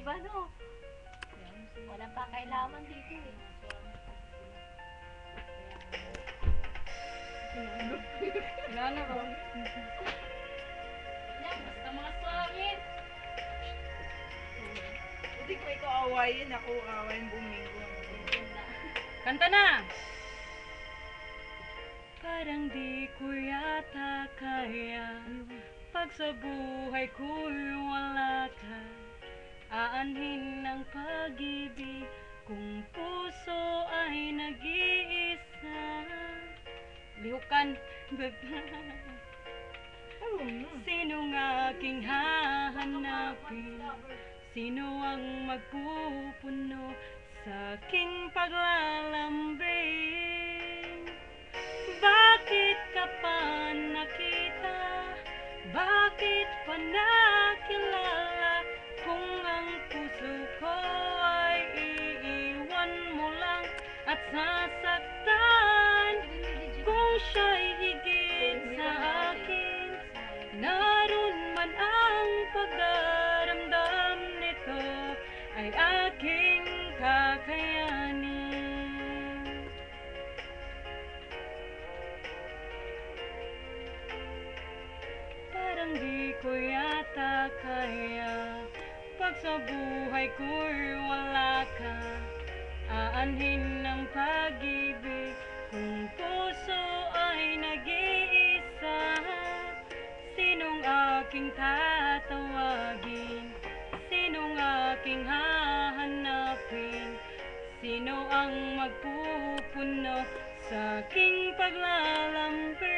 Iba no? Walang pakailaman dito eh. Kilala ko. Yan, basta mga sangit. Hindi ko ikaw awayin, ako awayin bumingo. Kanta na! Parang di ko yata kaya pag sa buhay ko'y wala ka. Aanhin ng pag-ibig kung puso ay nag-iisa. Lihukan. Sinong aking hahanapin? Sino ang magpupuno sa aking paglalambing? Bakit ka pa nakita? Bakit pa nakilala? Kung ang puso ko ay iiwan mo lang at sasaktan. Kung siya'y higit sa akin, naroon man ang pagdaramdam nito ay aking kakayanin. Parang di ko yata kaya pag sa buhay ko'y wala ka. Aanhin ng pag-ibig kung puso ay nag-iisa. Sinong aking tatawagin? Sinong aking hahanapin? Sino ang magpupuno sa aking paglalambing?